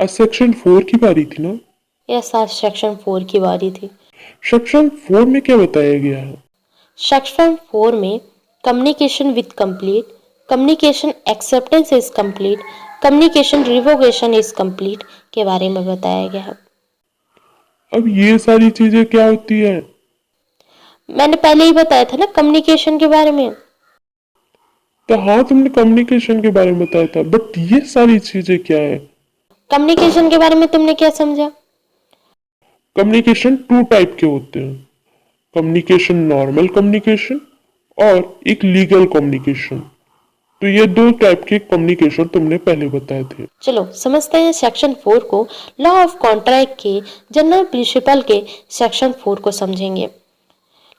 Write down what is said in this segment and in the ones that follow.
आज सेक्शन 4 की बारी थी ना। यस, आज सेक्शन 4 की बारी थी। सेक्शन 4 में क्या बताया गया है? सेक्शन 4 में communication with complete, communication acceptance is complete, communication revocation is complete के बारे में बताया गया है। अब ये सारी चीजें क्या होती है? मैंने पहले ही बताया था ना कम्युनिकेशन के बारे में। तो हाँ, तुमने कम्युनिकेशन के बारे में बताया था, बट ये सारी चीजें क्या है? कम्युनिकेशन के बारे में तुमने क्या समझा? कम्युनिकेशन 2 टाइप के होते हैं। कम्युनिकेशन नॉर्मल कम्युनिकेशन और एक लीगल कम्युनिकेशन। तो ये 2 टाइप के कम्युनिकेशन तुमने पहले बताए थे। चलो समझते हैं सेक्शन 4 को। लॉ ऑफ कॉन्ट्रैक्ट के जनरल प्रिंसिपल के सेक्शन 4 को समझेंगे।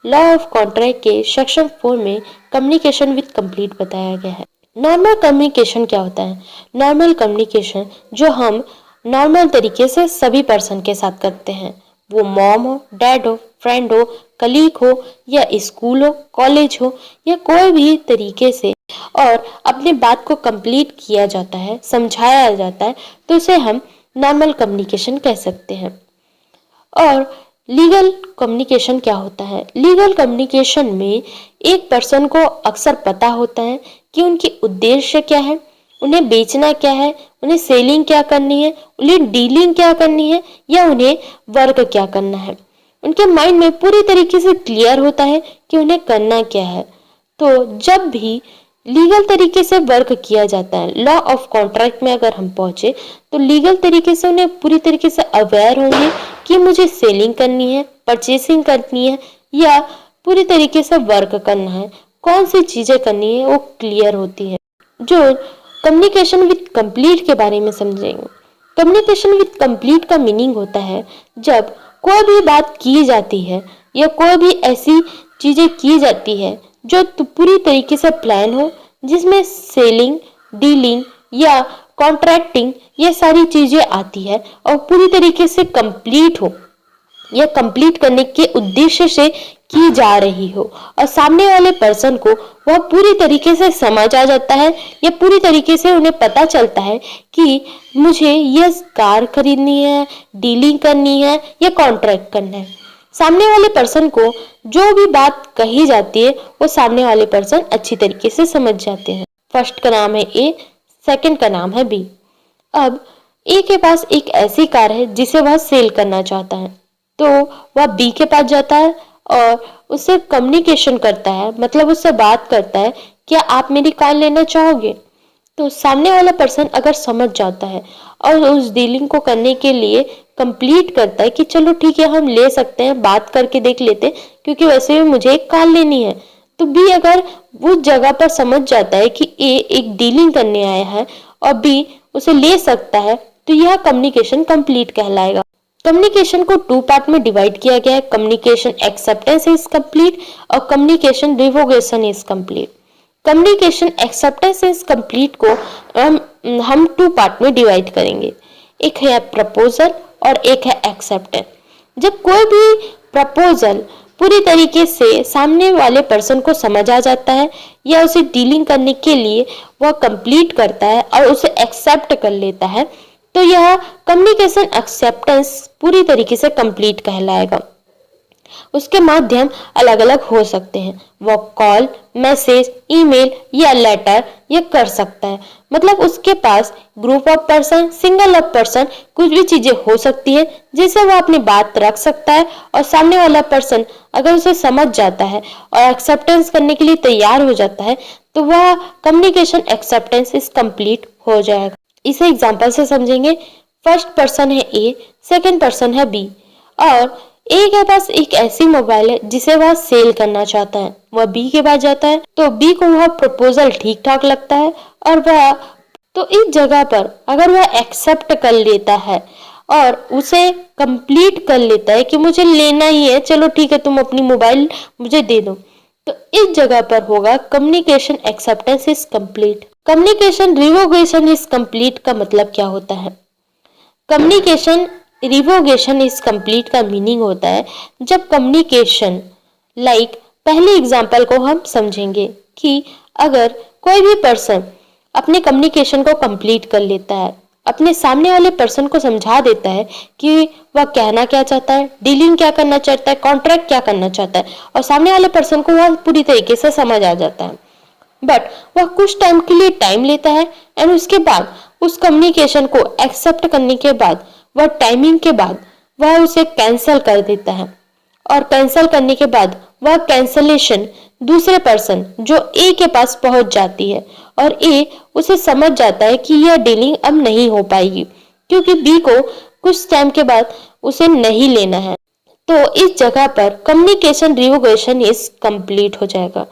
लॉ ऑफ कॉन्ट्रैक्ट के सेक्शन 4 में कम्युनिकेशन विद कंप्लीट बताया गया है। नॉर्मल कम्युनिकेशन क्या होता है? नॉर्मल कम्युनिकेशन जो हम नॉर्मल तरीके से सभी पर्सन के साथ करते हैं, वो मॉम हो, डैड हो, फ्रेंड हो, कलीग हो, या स्कूल हो, कॉलेज हो, या कोई भी तरीके से और अपने बात को कंप्लीट किया जाता है, समझाया जाता है, तो उसे हम नॉर्मल कम्युनिकेशन कह सकते हैं। और लीगल कम्युनिकेशन क्या होता है? लीगल कम्युनिकेशन में एक पर्सन को अक्सर पता होता है कि उनकी उद्देश्य क्या है, उन्हें बेचना क्या है, उन्हें सेलिंग क्या करनी है, उन्हें डीलिंग क्या करनी है, या उन्हें वर्क क्या करना है। उनके माइंड में पूरी तरीके से क्लियर होता है कि उन्हें करना क्या है। तो जब भी लीगल तरीके से वर्क किया जाता है, लॉ ऑफ कॉन्ट्रैक्ट में अगर हम पहुंचे तो लीगल तरीके से उन्हें पूरी तरीके से अवेयर होंगे कि मुझे सेलिंग करनी है, परचेसिंग करनी है, या पूरी तरीके से वर्क करना है, कौन सी चीजें करनी है वो क्लियर होती है। जो कम्युनिकेशन विद कंप्लीट के बारे में समझेंगे। कम्युनिकेशन विद कंप्लीट का मीनिंग होता है जब कोई भी बात की जाती है या कोई भी ऐसी चीजें की जाती है जो पूरी तरीके से प्लान हो, जिसमें सेलिंग, डीलिंग या कॉन्ट्रैक्टिंग ये सारी चीजें आती है और पूरी तरीके से कंप्लीट हो या कंप्लीट करने के उद्देश्य से की जा रही हो, और सामने वाले पर्सन को वह पूरी तरीके से समझ आ जाता है या पूरी तरीके से उन्हें पता चलता है कि मुझे यह कार खरीदनी है, डीलिंग करनी है या कॉन्ट्रैक्ट करना है। सामने वाले पर्सन को जो भी बात कही जाती है वो सामने वाले पर्सन अच्छी तरीके से समझ जाते हैं। फर्स्ट का नाम है ए, सेकंड का नाम है बी। अब ए के पास एक ऐसी कार है जिसे वह सेल करना चाहता है, तो वह बी के पास जाता है और उससे कम्युनिकेशन करता है, मतलब उससे बात करता है, क्या आप मेरी कार लेना चाहोगे? तो सामने वाला पर्सन अगर समझ जाता है और उस डीलिंग को करने के लिए कंप्लीट करता है कि चलो ठीक है हम ले सकते हैं, बात करके देख लेते हैं, क्योंकि वैसे भी मुझे एक कार लेनी है। तो बी अगर उस जगह पर समझ जाता है कि ए एक डीलिंग करने आया है और बी उसे ले सकता है, तो यह कम्युनिकेशन कंप्लीट कहलाएगा। कम्युनिकेशन को 2 पार्ट में डिवाइड किया गया है। कम्युनिकेशन एक्सेप्टेंस इज कंप्लीट और communication revocation is complete. Communication acceptance is complete को हम 2 पार्ट में डिवाइड करेंगे। एक है प्रपोजल और एक है एक्सेप्टेंस। जब कोई भी प्रपोजल पूरी तरीके से सामने वाले पर्सन को समझ आ जाता है या उसे डीलिंग करने के लिए वह कंप्लीट करता है और उसे एक्सेप्ट कर लेता है, तो यह कम्युनिकेशन एक्सेप्टेंस पूरी तरीके से कंप्लीट कहलाएगा। उसके माध्यम अलग अलग हो सकते हैं, वो कॉल, मैसेज, ईमेल या लेटर ये कर सकता है। मतलब उसके पास group of person, single of person, कुछ भी चीजें हो सकती है जिसे वो अपनी बात रख सकता है, और सामने वाला पर्सन अगर उसे समझ जाता है और एक्सेप्टेंस करने के लिए तैयार हो जाता है, तो वह कम्युनिकेशन एक्सेप्टेंस इज कंप्लीट हो जाएगा। इसे एग्जाम्पल से समझेंगे। फर्स्ट पर्सन है ए, सेकेंड पर्सन है बी, और ए के पास एक ऐसी मोबाइल है जिसे वह सेल करना चाहता है। वह बी के पास जाता है तो बी को वह प्रपोजल ठीक ठाक लगता है और वह तो इस जगह पर अगर वह एक्सेप्ट कर लेता है और उसे कंप्लीट कर लेता है कि मुझे लेना ही है, चलो ठीक है तुम अपनी मोबाइल मुझे दे दो, तो इस जगह पर होगा communication acceptance is complete. Communication revocation is complete का मतलब क्या होता है? कम्युनिकेशन रिवोकेशन इज कंप्लीट का मीनिंग होता है जब कम्युनिकेशन पहले एग्जांपल को हम समझेंगे कि अगर कोई भी पर्सन अपने कम्युनिकेशन को कंप्लीट कर लेता है, अपने सामने वाले पर्सन को समझा देता है कि वह कहना क्या चाहता है, डीलिंग क्या करना चाहता है, कॉन्ट्रैक्ट क्या करना चाहता है, और सामने वाले पर्सन को वह पूरी तरीके से समझ आ जाता है। बट वह कुछ टाइम के लिए टाइम लेता है एंड उसके बाद उस कम्युनिकेशन को एक्सेप्ट करने के बाद वह टाइमिंग के बाद वह उसे कैंसिल कर देता है, और कैंसिल करने के बाद वह कैंसलेशन दूसरे पर्सन जो ए के पास पहुंच जाती है, और ए उसे समझ जाता है कि यह डीलिंग अब नहीं हो पाएगी क्योंकि बी को कुछ टाइम के बाद उसे नहीं लेना है। तो इस जगह पर कम्युनिकेशन रिवोल्यूशन इज कंप्लीट हो जाएगा।